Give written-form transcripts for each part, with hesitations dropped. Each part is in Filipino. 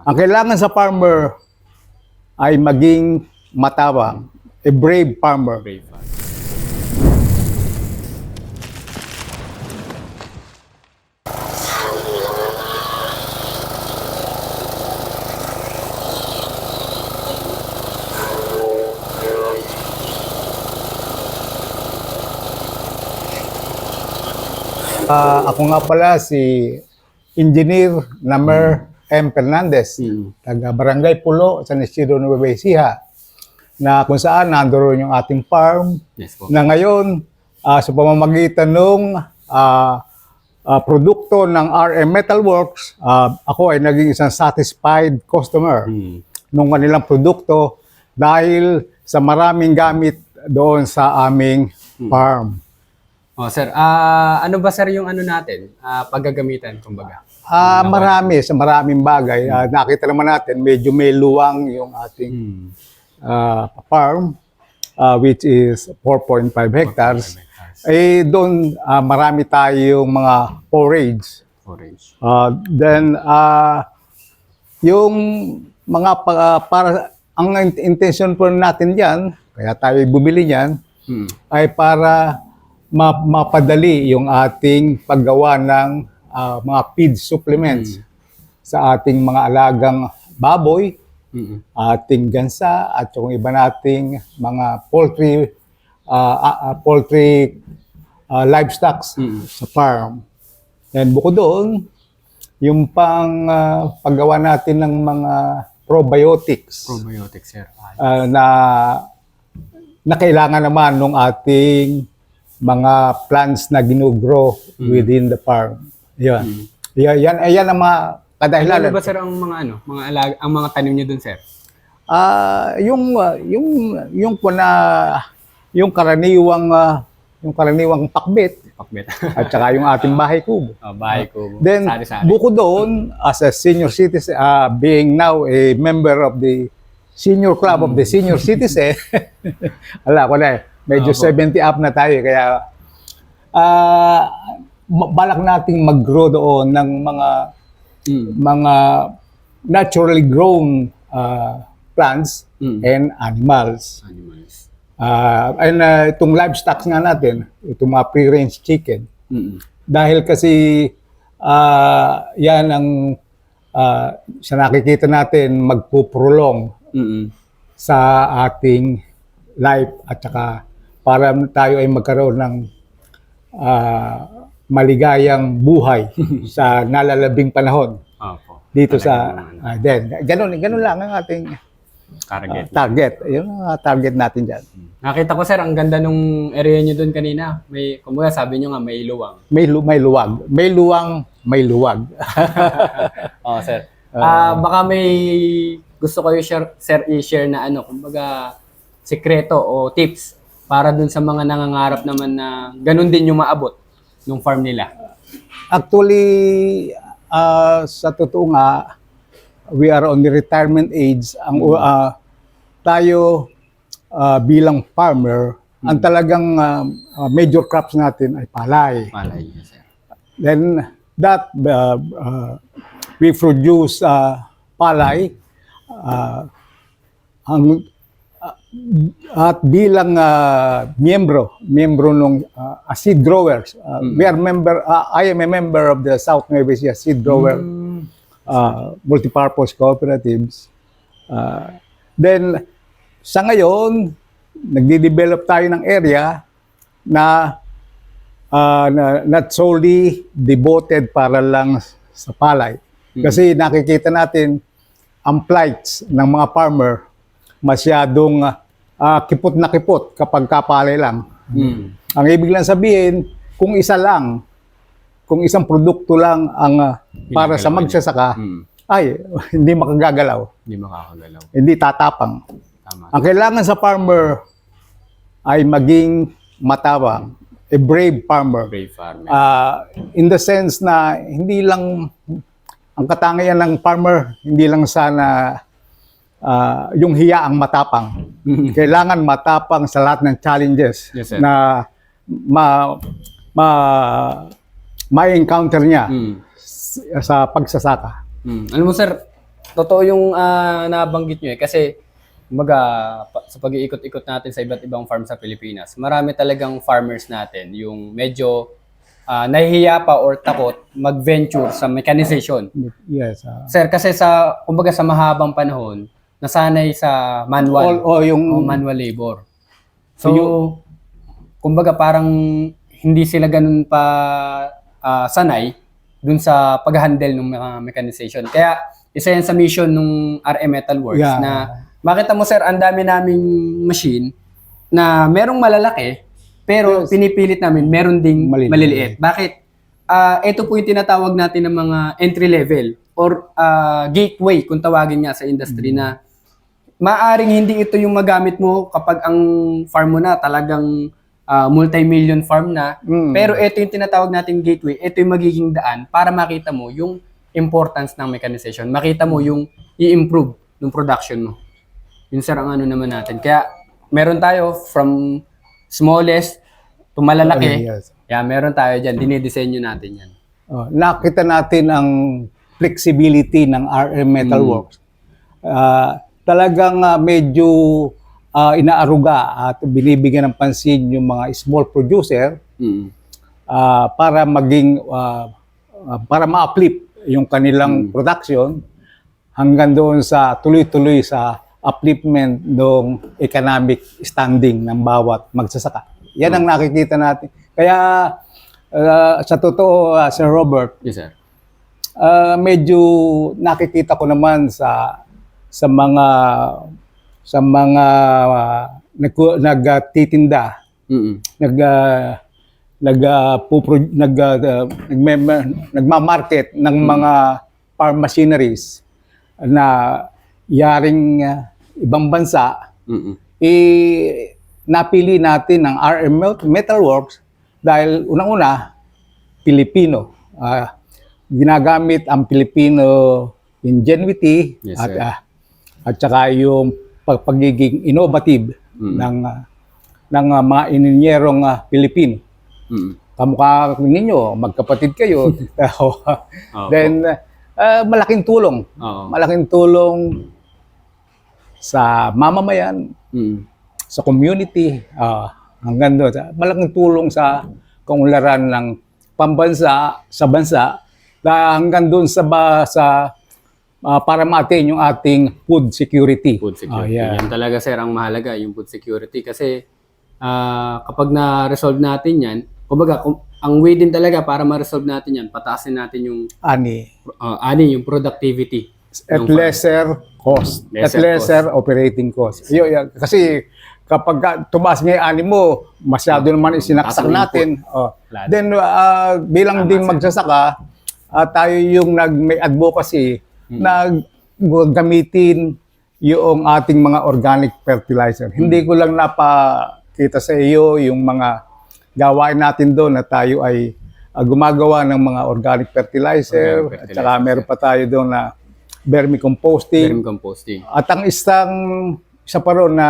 Ang kailangan sa farmer ay maging matapang, a brave farmer. Brave farmer. Ako nga pala si Engineer Namer M. Fernandez, taga Barangay Pulo, San Isidro, Nueva Ecija, na kung saan nandoon yung ating farm Yes po. na ngayon sa pamamagitan ng produkto ng RM Metalworks, ako ay naging isang satisfied customer ng kanilang produkto dahil sa maraming gamit doon sa aming farm. Oh, sir, ano ba sir yung ano natin? Paggagamitan, kumbaga. Sa maraming bagay. Nakita naman natin, medyo may luwang yung ating farm, which is 4.5 hectares. Eh, doon marami tayong mga forage. Orange. Then, yung mga ang intention po natin dyan, kaya tayo bumili niyan, ay para mapadali yung ating paggawa ng mga feed supplements sa ating mga alagang baboy, ating gansa, at yung iba nating mga poultry livestock sa farm. And bukod doon, yung paggawa natin ng mga probiotics, Probiotics, sir. na kailangan naman ng ating mga plants na ginugrow within the farm. Yan. Yan ang mga kadahilan. Ano ba sir ang mga ang mga tanim niyo dun, sir? Yung karaniwang pakbet Pakbet. at saka yung ating bahay kubo. Bahay ko. Then, Sari-sari. bukod doon, as a senior citizen, being now a member of the senior club of the senior citizen, ala ko na medyo 70 up na tayo, kaya balak nating mag-grow doon ng mga naturally grown plants and animals. And itong livestock nga natin, itong mga free-range chicken, dahil kasi yan ang sa nakikita natin magpuprolong sa ating life, at saka para tayo ay magkaroon ng maligayang buhay sa nalalabing panahon dito sa ganun lang ang ating target. Yung target natin dyan. Nakita ko sir, ang ganda nung area niyo doon kanina. May, kumbaga sabi niyo nga may luwang. May luwag. May luwang, may luwag. Oh, sir. Baka may gusto kayo sir i-share na kumbaga sekreto o tips para dun sa mga nangangarap naman na ganun din yung maabot ng farm nila. Actually, sa totoo nga, we are on the retirement age. Tayo bilang farmer, ang talagang major crops natin ay palay. Palay, yes, sir. Then that we produce palay at bilang miyembro ng seed growers. I am a member of the South Nueva Ecija Seed Grower multipurpose cooperatives. Then sa ngayon, nagde-develop tayo ng area na not solely devoted para lang sa palay. Kasi nakikita natin ang plights ng mga farmer masyadong kipot na kipot kapag kapalay lang. Ang ibig lang sabihin, kung isang produkto lang ang para sa magsasaka, ay hindi makagagalaw. Hindi makakagalaw. Hindi tatapang. Tama. Ang kailangan sa farmer ay maging matapang, a brave farmer. Brave farmer. In the sense na hindi lang ang katangian ng farmer, hindi lang sana yung hiya ang matapang. Kailangan matapang sa lahat ng challenges Yes, sir. na ma-encounter niya sa pagsasaka. Alam mo sir, totoo yung nabanggit nyo kasi kumbaga sa pag-iikot-ikot natin sa iba't ibang farm sa Pilipinas, marami talagang farmers natin yung medyo nahihiya pa or takot mag-venture sa mechanization. Yes. Sir, kasi kumbaga sa mahabang panahon, nasanay sa manual O yung o manual labor. So, kumbaga parang hindi sila ganun pa sanay dun sa pag-handle ng mga mechanization. Kaya isa yan sa mission ng RM Metalworks Yeah. na makita mo sir, ang dami naming machine na merong malalaki pero pinipilit namin meron ding maliliit. Bakit? Ito po yung tinatawag natin ng mga entry level or gateway kung tawagin nga sa industry na maaring hindi ito yung magamit mo kapag ang farm mo na talagang multi-million farm na. Pero ito yung tinatawag nating gateway. Ito yung magiging daan para makita mo yung importance ng mechanization. Makita mo yung i-improve ng production mo. Yun sir ang ano naman natin. Kaya meron tayo from smallest to malalaki. Yes. Yeah, meron tayo dyan. Dinidisenyo natin yan. Nakita natin ang flexibility ng RM Metalworks. Talagang medyo inaaruga at binibigyan ng pansin yung mga small producer para maging para ma-uplift yung kanilang production hanggang doon sa tuloy-tuloy sa upliftment ng economic standing ng bawat magsasaka. Yan ang nakikita natin. Kaya sa totoo, Sir Robert, Yes sir. medyo nakikita ko naman sa mga nagtitinda, nagma-market ng mga farm machineries na yaring ibang bansa, napili natin ang RM Metalworks dahil unang-una, Pilipino. Ginagamit ang Filipino ingenuity Yes, sir. at saka yung pagiging innovative ng mga ininyerong Pilipino. Kamukha ninyo, magkapatid kayo. Then, malaking tulong. Malaking tulong sa mamamayan, sa community, hanggang doon. Malaking tulong sa kaunlaran ng pambansa, sa bansa, hanggang doon para ma-attain yung ating food security. Food security. Yeah. Yan talaga sir ang mahalaga, yung food security. Kasi kapag na-resolve natin yan, kumbaga, ang way din talaga para ma-resolve natin yan, pataasin natin yung yung productivity. At lesser cost. At lesser operating cost. Kasi kapag tumaas nga yung ani mo, masyado naman isinaksak natin. Then, bilang ding magsasaka, tayo yung may advocacy na gamitin yung ating mga organic fertilizer. Hindi ko lang napakita sa iyo yung mga gawain natin doon na tayo ay gumagawa ng mga organic fertilizer. At saka meron pa tayo doon na vermicomposting. At ang isa pa ron na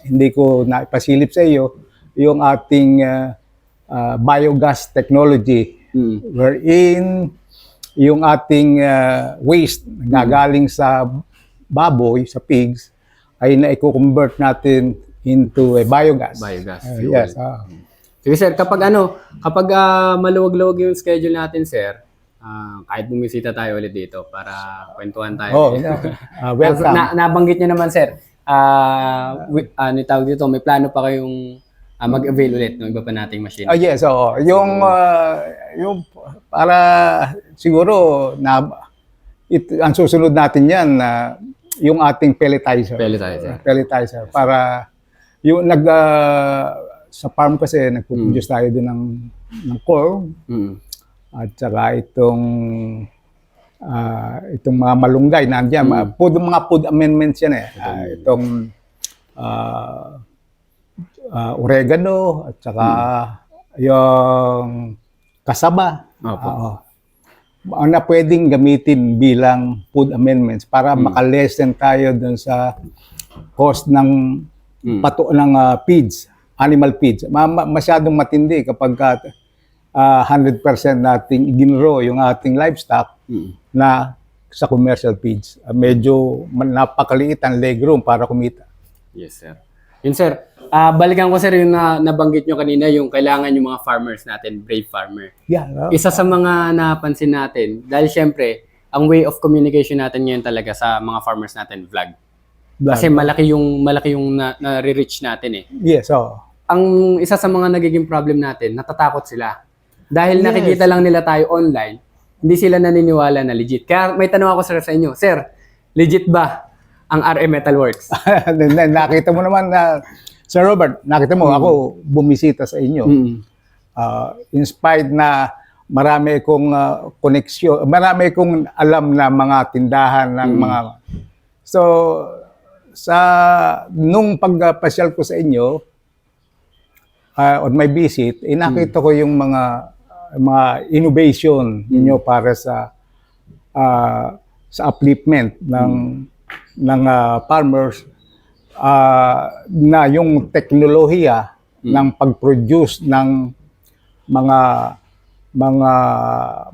hindi ko naipasilip sa iyo, yung ating biogas technology, wherein yung ating waste gagaling sa baboy, sa pigs, ay na-convert natin into a biogas. Fuel. Yes. Sige sir, kapag maluwag-luwag yung schedule natin sir, kahit bumisita tayo ulit dito para kwentuhan tayo. Welcome. Nabanggit niyo naman sir, ano tawag dito, may plano pa kayong mag-avail ulit ng iba pa nating machine. Yes, oo. Yung para siguro ang susunod natin yan yung ating pelletizer. Pelletizer para yung sa farm kasi nagpo-produce tayo din ng corn. At saka itong mga malunggay nandiyan, mga food amendments yan eh. Itong oregano at saka yung kasaba. Na pwedeng gamitin bilang food amendments para makalesen tayo dun sa cost ng feeds, animal feeds. Masyadong matindi kapag 100% nating iginro yung ating livestock na sa commercial feeds. Medyo napakaliit ang legroom para kumita. Yes, sir. Yun, sir. Balikan ko, sir, yung nabanggit nyo kanina, yung kailangan yung mga farmers natin, brave farmer. Yeah. Isa sa mga napansin natin, dahil syempre, ang way of communication natin ngayon talaga sa mga farmers natin, vlog. Kasi malaki yung na-reach natin eh. Yes, Ang isa sa mga nagiging problem natin, natatakot sila. Dahil Yes. nakikita lang nila tayo online, hindi sila naniniwala na legit. Kaya may tanong ako, sir, sa inyo. Sir, legit ba ang RM Metalworks? Nakita mo naman na, Sir Robert, nakita mo ako bumisita sa inyo. Inspired na marami kong koneksyon, marami kong alam na mga tindahan ng mga... So, nung pagpasyal ko sa inyo, on my visit, nakita ko yung mga innovation ninyo para sa upliftment ng farmers, na yung teknolohiya ng pag-produce ng mga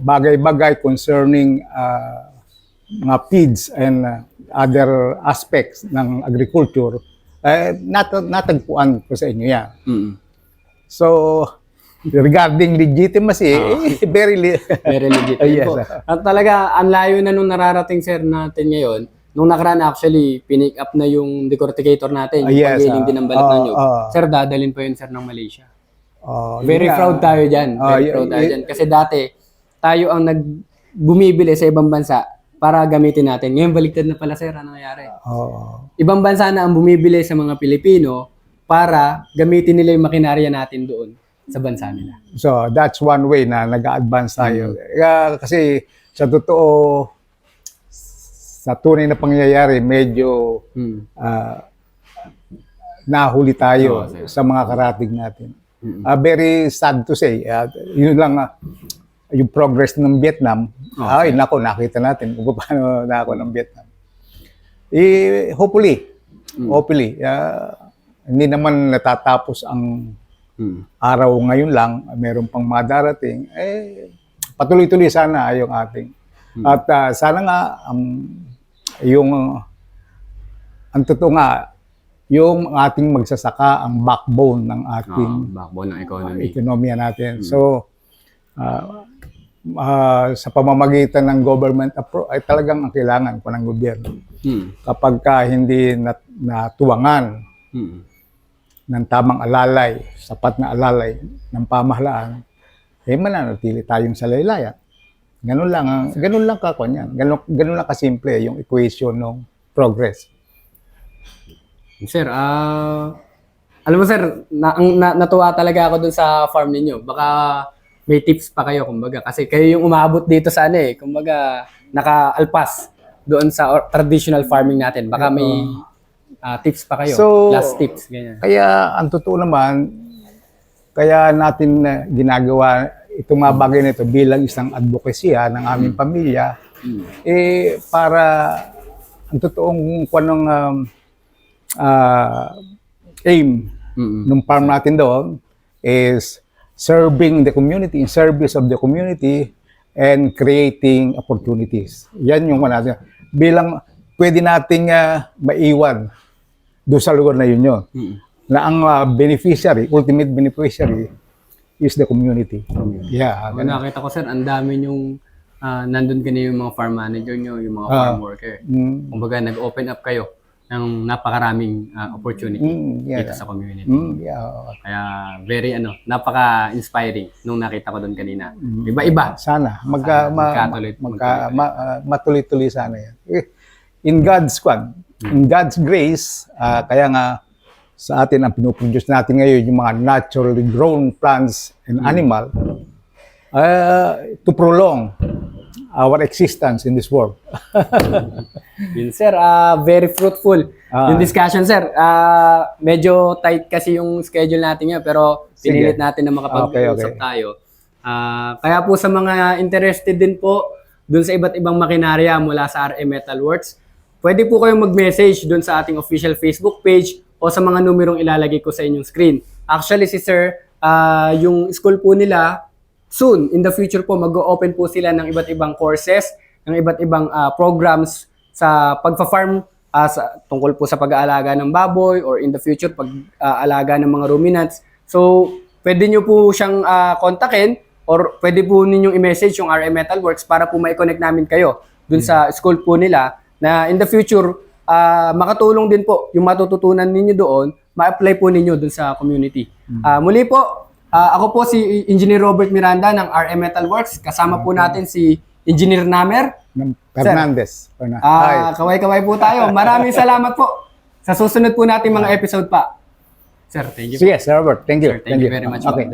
bagay-bagay concerning mga feeds and other aspects ng agriculture, natagpuan ko sa inyo yan. So, regarding legitimacy, very legit. Yes. Po. At talaga, ang layo na nung nararating, sir, natin ngayon. Nung nakaraan, actually, pinick up na yung decorticator natin, yung panggiling din ng balat ng nyug. Sir, dadalhin pa yun, sir, ng Malaysia. Very proud tayo dyan. Very proud tayo dyan. Kasi dati, tayo ang bumibili sa ibang bansa para gamitin natin. Ngayon, baliktad na pala, sir, ano nangyari? Ibang bansa na ang bumibili sa mga Pilipino para gamitin nila yung makinarya natin doon sa bansa nila. So, that's one way na nag-advance tayo. Kasi, sa totoo, sa tunay na pangyayari, medyo nahuli tayo sa mga karatig natin. Very sad to say. Yun lang, yung progress ng Vietnam, ay, nakita natin kung paano na ako ng Vietnam. Hopefully, hindi naman natatapos ang araw ngayon lang, meron pang madarating, patuloy-tuloy sana yung ating. At sana nga, ang totoo nga, yung ating magsasaka ang backbone ng ating backbone ng economy. Ekonomiya natin. So, sa pamamagitan ng government approach, ay talagang ang kailangan ko ng gobyerno. Kapag hindi natuwangan ng tamang alalay, sapat na alalay ng pamahalaan, mananatili tayong sa laylayan. Ganun lang kakunyan. Ganun lang kasimple yung equation ng progress. Sir, alam mo, sir, natuwa talaga ako dun sa farm ninyo. Baka may tips pa kayo, kumbaga. Kasi kayo yung umabot dito sa kumbaga, naka-alpas doon sa traditional farming natin. Baka may tips pa kayo. So, last tips, ganyan. Kaya, ang totoo naman, kaya natin ginagawa itong mga bagay na ito bilang isang advokasya ng aming pamilya, para ang totoong aim ng farm natin doon is serving the community, in service of the community, and creating opportunities. Yan yung natin. Bilang pwede nating maiwan doon sa lugar na yun. Na ang beneficiary, ultimate beneficiary, is the community. Yeah. Nakita ko, sir, ang dami yung nandun kanina yung mga farm manager nyo, yung mga farm worker. Kumbaga, nag-open up kayo ng napakaraming opportunity dito sa community. Kaya very napaka-inspiring nung nakita ko doon kanina. Iba-iba. Sana matuloy-tuloy sana yan. In God's grace, kaya nga sa atin ang pinoproduce natin ngayon yung mga naturally grown plants and animal to prolong our existence in this world. Yun, sir, very fruitful yung discussion, sir. Medyo tight kasi yung schedule natin ngayon, pero pinilit natin na makapag-usap tayo. Kaya po sa mga interested din po dun sa iba't ibang makinarya mula sa RM Metalworks, pwede po kayong mag-message dun sa ating official Facebook page o sa mga numerong ilalagay ko sa inyong screen. Actually, si sir, yung school po nila, soon, in the future po, mag-open po sila ng iba't ibang courses ng iba't ibang programs sa pagfa-farm tungkol po sa pag-aalaga ng baboy or in the future pag-aalaga ng mga ruminants. So, pwede nyo po siyang kontakin or pwede po ninyong i-message yung RM Metalworks para po ma-connect namin kayo dun sa school po nila na in the future, makatulong din po yung matututunan ninyo doon, ma-apply po ninyo dun sa community. Muli po, ako po si Engineer Robert Miranda ng RM Metalworks. Kasama po natin si Engineer Namer. Fernandez. Kaway-kaway po tayo. Maraming salamat po. Sa susunod po natin mga episode pa. Sir, thank you. Sige, Sir Robert. Thank you. Sir, thank you very much po. Okay.